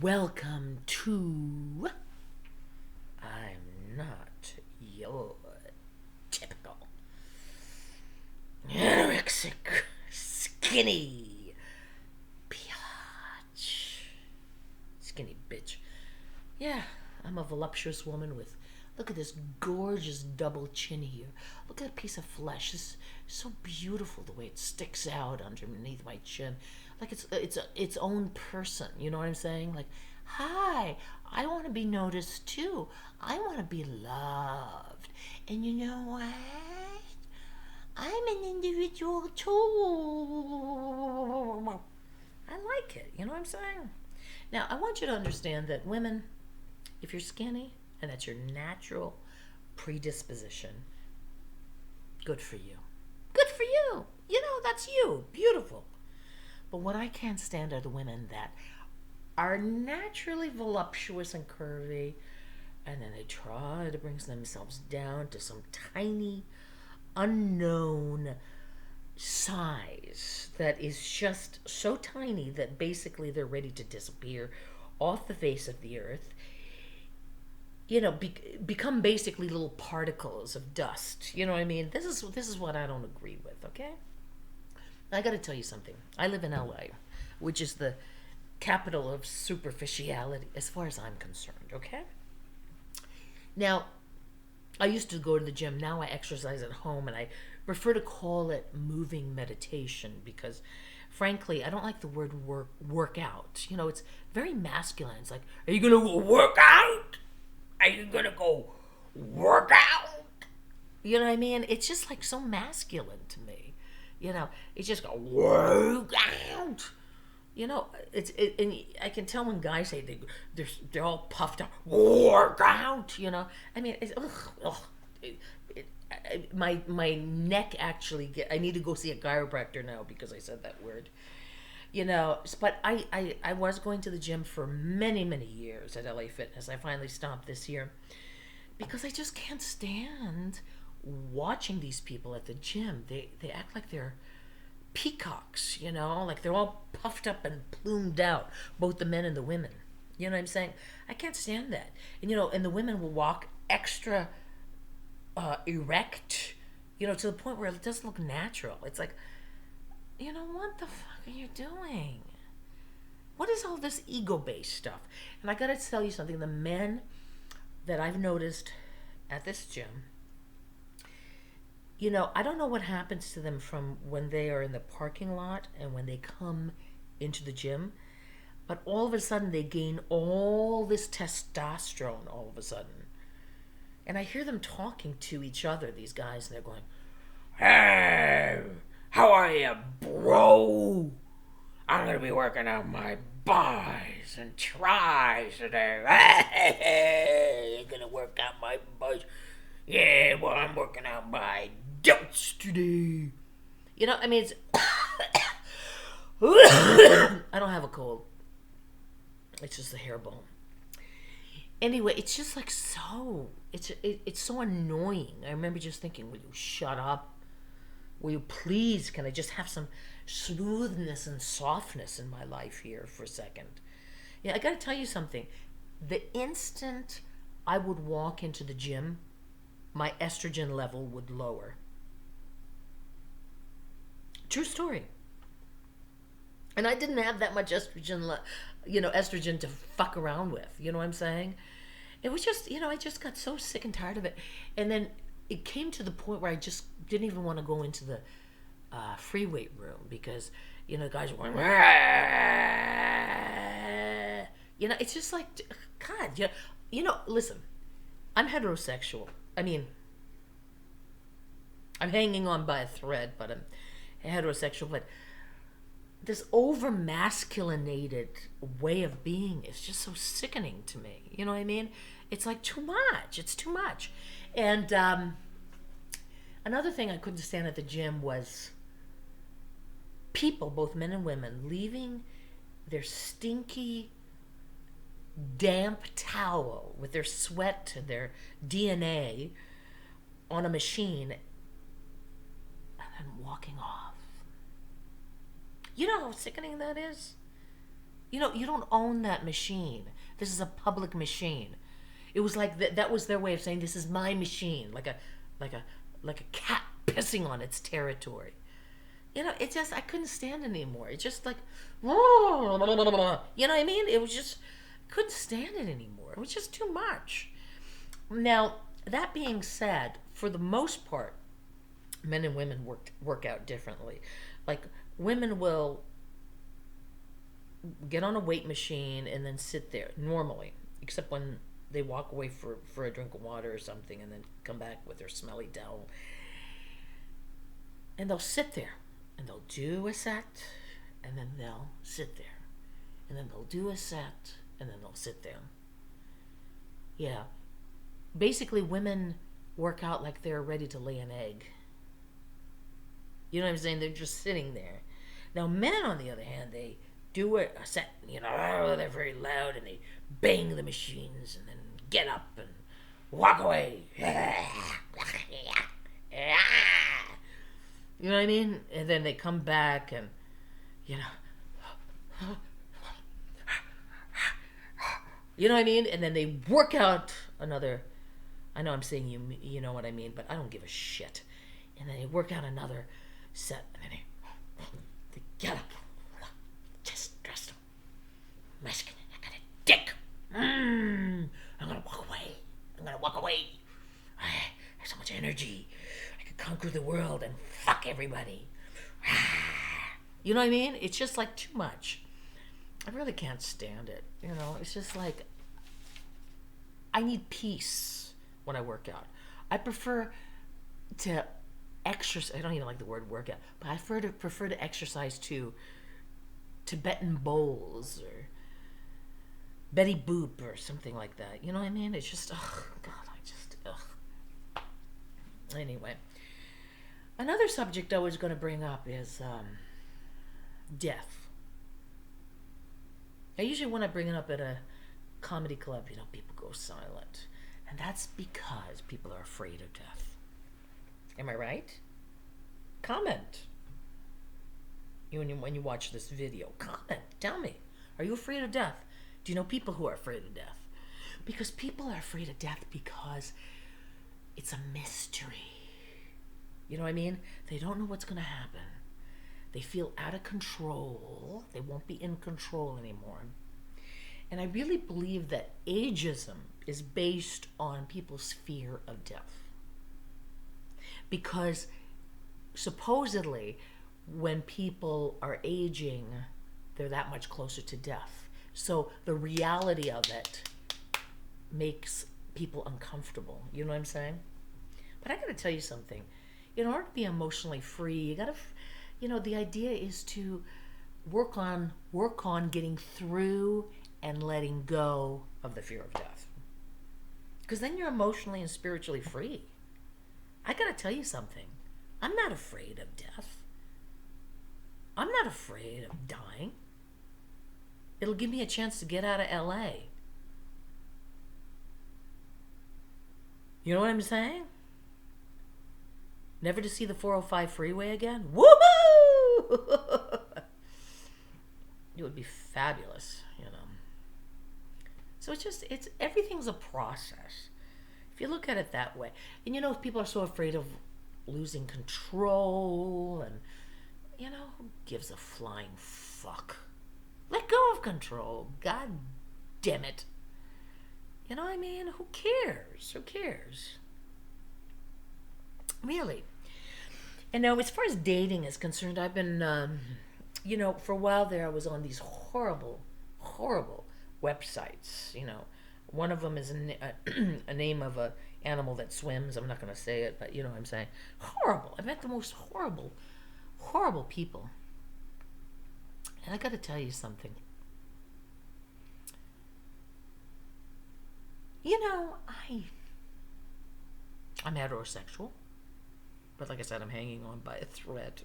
Welcome to I'm Not Your Typical Anorexic Skinny Biatch. Skinny bitch. Yeah, I'm a voluptuous woman with. Look at this gorgeous double chin here. Look at that piece of flesh. It's so beautiful the way it sticks out underneath my chin, like it's its own person. You know what I'm saying? Like, hi, I want to be noticed too. I want to be loved. And you know what? I'm an individual too. I like it. You know what I'm saying? Now, I want you to understand that women, if you're skinny and that's your natural predisposition, good for you. Good for you. You know, that's you. Beautiful. But what I can't stand are the women that are naturally voluptuous and curvy, and then they try to bring themselves down to some tiny, unknown size that is just so tiny that basically they're ready to disappear off the face of the earth. You know, become basically little particles of dust. You know what I mean? This is what I don't agree with. Okay, I got to tell you something. I live in LA, which is the capital of superficiality as far as I'm concerned. Okay. Now, I used to go to the gym. Now I exercise at home, and I prefer to call it moving meditation because, frankly, I don't like the word workout. You know, it's very masculine. It's like, are you gonna go work out? Are you gonna go work out? You know what I mean? It's just like so masculine to me. You know, it's just go work out. You know, and I can tell when guys say they're all puffed up, work out. You know, I mean, it's, ugh. It, my neck actually I need to go see a chiropractor now because I said that word. You know, but I was going to the gym for many years at LA Fitness. I finally stopped this year because I just can't stand watching these people at the gym. They act like they're peacocks, you know, like they're all puffed up and plumed out, both the men and the women. You know what I'm saying? I can't stand that. And you know, and the women will walk extra erect, you know, to the point where it doesn't look natural. It's like, you know, what the fuck are you doing? What is all this ego based stuff? And I gotta tell you something, the men that I've noticed at this gym, you know, I don't know what happens to them from when they are in the parking lot and when they come into the gym, but all of a sudden they gain all this testosterone all of a sudden. And I hear them talking to each other, these guys, and they're going, "Hey, how are you, bro? I'm going to be working out my buys and tries today. Hey, you're going to work out my buys. Yeah, well, I'm working out my delts today." You know, I mean, it's. I don't have a cold. It's just a hair bone. Anyway, it's just like so. It's so annoying. I remember just thinking, will you shut up? Will you please, can I just have some smoothness and softness in my life here for a second? Yeah, I gotta tell you something. The instant I would walk into the gym, my estrogen level would lower. True story. And I didn't have that much estrogen, estrogen to fuck around with. You know what I'm saying? It was just, you know, I just got so sick and tired of it. And then it came to the point where I just didn't even want to go into the free weight room because, you know, guys were going, "Rah." You know, it's just like, God, listen, I'm heterosexual. I mean, I'm hanging on by a thread, but I'm heterosexual. But this over masculinated way of being is just so sickening to me. You know what I mean? It's like too much. It's too much. And another thing I couldn't stand at the gym was people, both men and women, leaving their stinky, damp towel with their sweat and their DNA on a machine and then walking off. You know how sickening that is? You don't own that machine. This is a public machine. It was like that was their way of saying this is my machine, like a like a cat pissing on its territory. It just I couldn't stand it anymore. It just like you know what I mean? It was just couldn't stand it anymore. It was just too much. Now, that being said, for the most part, men and women work out differently. Like women will get on a weight machine and then sit there normally, except when they walk away for a drink of water or something and then come back with their smelly towel. And they'll sit there and they'll do a set and then they'll sit there. And then they'll do a set and then they'll sit there. Yeah. Basically, women work out like they're ready to lay an egg. You know what I'm saying? They're just sitting there. Now, men, on the other hand, they do a set, they're very loud and they bang the machines and then get up and walk away. You know what I mean? And then they come back and, you know what I mean? And then they work out another, I know I'm saying you know what I mean, but I don't give a shit. And then they work out another set and then they get up. Just dressed up. Masculine. I got a dick. I'm gonna walk away. I have so much energy. I could conquer the world and fuck everybody. You know what I mean? It's just like too much. I really can't stand it. It's just like I need peace when I work out. I prefer to exercise. I don't even like the word workout, but I prefer to exercise to Tibetan bowls or Betty Boop or something like that. You know what I mean? It's just, Anyway, another subject I was going to bring up is death. I usually when I bring it up at a comedy club, people go silent. And that's because people are afraid of death. Am I right? Comment. When you watch this video, comment. Tell me, are you afraid of death? Do you know people who are afraid of death? Because people are afraid of death because it's a mystery. You know what I mean? They don't know what's going to happen. They feel out of control. They won't be in control anymore. And I really believe that ageism is based on people's fear of death. Because supposedly, when people are aging, they're that much closer to death. So the reality of it makes people uncomfortable. You know what I'm saying? But I got to tell you something. In order to be emotionally free, you got to, the idea is to work on getting through and letting go of the fear of death. Because then you're emotionally and spiritually free. I got to tell you something. I'm not afraid of death. I'm not afraid of dying. It'll give me a chance to get out of LA. You know what I'm saying? Never to see the 405 freeway again? Woohoo! It would be fabulous, So it's everything's a process. If you look at it that way. And if people are so afraid of losing control and, who gives a flying fuck? Let go of control. God damn it. You know what I mean? Who cares? Who cares? Really. And now, as far as dating is concerned, I've been, for a while there, I was on these horrible, horrible websites. One of them is a name of a animal that swims. I'm not going to say it, but you know what I'm saying. Horrible. I met the most horrible, horrible people. And I got to tell you something. I'm heterosexual. But like I said, I'm hanging on by a thread.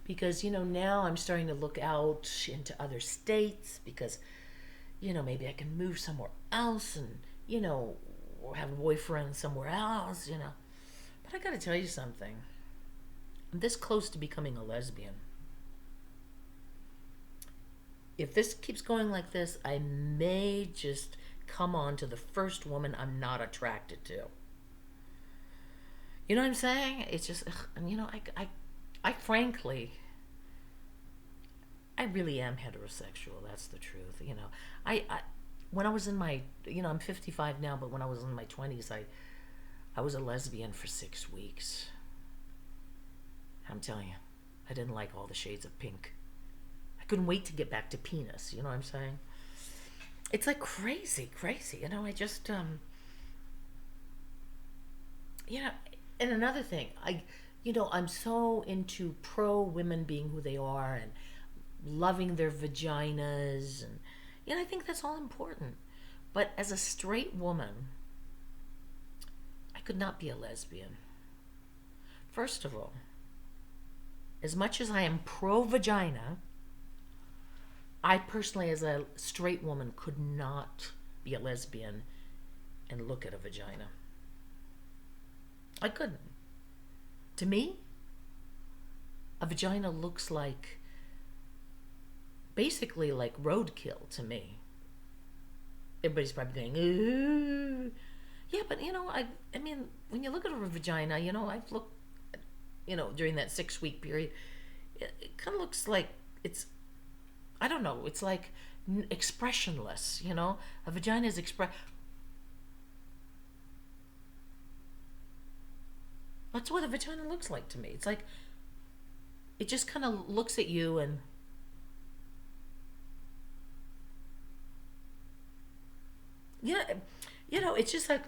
Because, now I'm starting to look out into other states because, maybe I can move somewhere else and, or have a boyfriend somewhere else, But I got to tell you something. I'm this close to becoming a lesbian. if this keeps going like this, I may just come on to the first woman I'm not attracted to. You know what I'm saying? It's just, you know, I frankly, I really am heterosexual. That's the truth. You know, when I was in my, you know, I'm 55 now, but when I was in my 20s, I was a lesbian for 6 weeks. I'm telling you, I didn't like all the shades of pink. I couldn't wait to get back to penis. You know what I'm saying? It's like crazy. You know, I just, you know, and another thing, you know, I'm so into pro women being who they are and loving their vaginas, and you know, I think that's all important. But as a straight woman, I could not be a lesbian. First of all, as much as I am pro vagina, I personally, as a straight woman, could not be a lesbian and look at a vagina. I couldn't. To me, a vagina looks like, basically like roadkill to me. Everybody's probably going, ooh. Yeah, but you know, I mean, when you look at a vagina, you know, I've looked, you know, during that 6 week period, it kind of looks like it's, I don't know, it's like expressionless, you know? A vagina is That's what a vagina looks like to me. It's like, it just kind of looks at you and, yeah, you know, it's just like,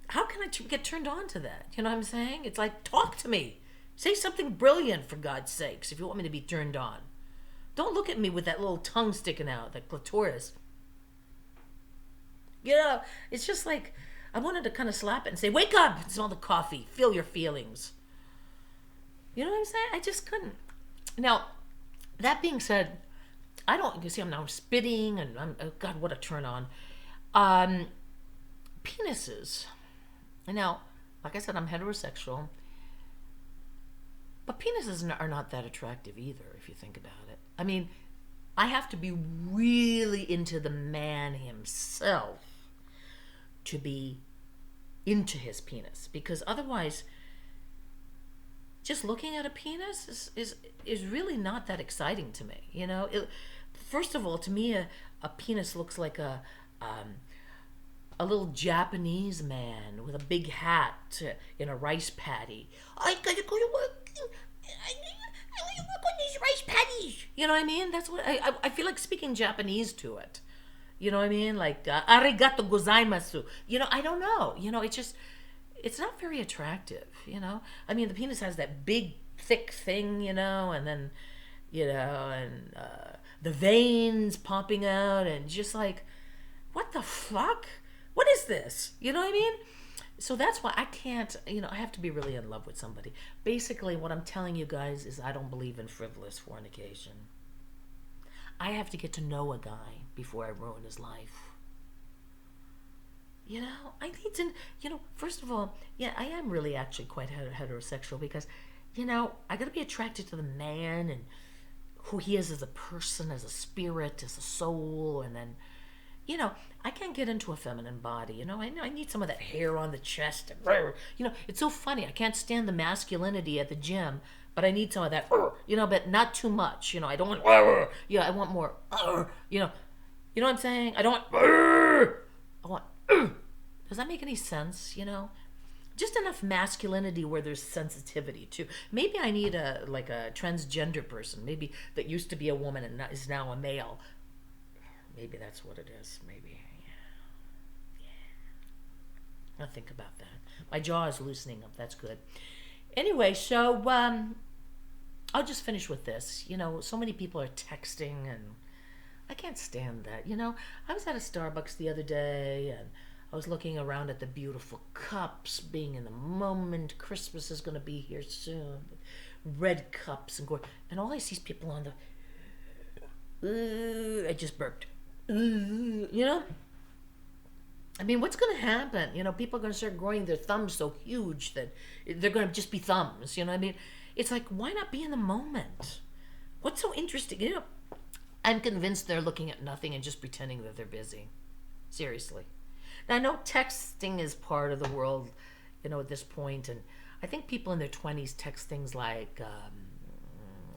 how can I get turned on to that? You know what I'm saying? It's like, talk to me. Say something brilliant, for God's sakes, if you want me to be turned on. Don't look at me with that little tongue sticking out, that clitoris. You know, it's just like, I wanted to kind of slap it and say, wake up and smell the coffee. Feel your feelings. You know what I'm saying? I just couldn't. Now, that being said, I don't, you see, I'm now spitting and I'm, oh God, what a turn on. Penises. Now, like I said, I'm heterosexual. But penises are not that attractive either, if you think about it. I mean, I have to be really into the man himself to be into his penis, because otherwise, just looking at a penis is really not that exciting to me. You know, first of all, to me, a penis looks like a little Japanese man with a big hat in a rice paddy. I gotta go to work. I want to work on these rice paddies. You know what I mean? That's what I feel like speaking Japanese to it. You know what I mean? Like, arigato gozaimasu. You know, I don't know. You know, it's not very attractive, you know? I mean, the penis has that big, thick thing, you know, and then, you know, and the veins popping out, and just like, what the fuck? What is this? You know what I mean? So that's why I can't, you know, I have to be really in love with somebody. Basically, what I'm telling you guys is I don't believe in frivolous fornication. I have to get to know a guy before I ruin his life. You know, I need to, you know, first of all, yeah, I am really actually quite heterosexual because, you know, I got to be attracted to the man and who he is as a person, as a spirit, as a soul, and then, you know, I can't get into a feminine body. You know I need some of that hair on the chest. You know, it's so funny. I can't stand the masculinity at the gym, but I need some of that, you know, but not too much. You know, I don't want, yeah, I want more, you know what I'm saying? I don't want, I want, does that make any sense? You know, just enough masculinity where there's sensitivity too. Maybe I need a transgender person, maybe that used to be a woman and is now a male. Maybe that's what it is. Maybe, yeah. I'll think about that. My jaw is loosening up. That's good. Anyway, so I'll just finish with this. You know, so many people are texting, and I can't stand that. You know, I was at a Starbucks the other day, and I was looking around at the beautiful cups, being in the moment. Christmas is going to be here soon. Red cups and all I see is people on the. I just burped. You know? I mean, what's going to happen? You know, people are going to start growing their thumbs so huge that they're going to just be thumbs. You know what I mean? It's like, why not be in the moment? What's so interesting? You know, I'm convinced they're looking at nothing and just pretending that they're busy. Seriously. Now, I know texting is part of the world, at this point, and I think people in their 20s text things like,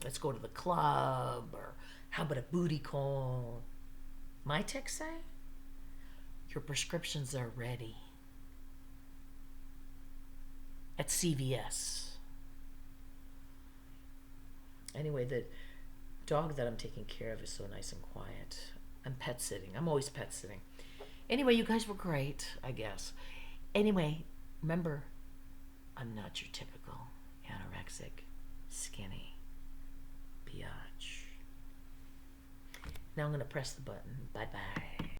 let's go to the club, or how about a booty call? My text say, your prescriptions are ready at CVS. Anyway, the dog that I'm taking care of is so nice and quiet. I'm pet sitting. I'm always pet sitting. Anyway, you guys were great, I guess. Anyway, remember, I'm not your typical anorexic, skinny biatch. Now I'm going to press the button. Bye-bye.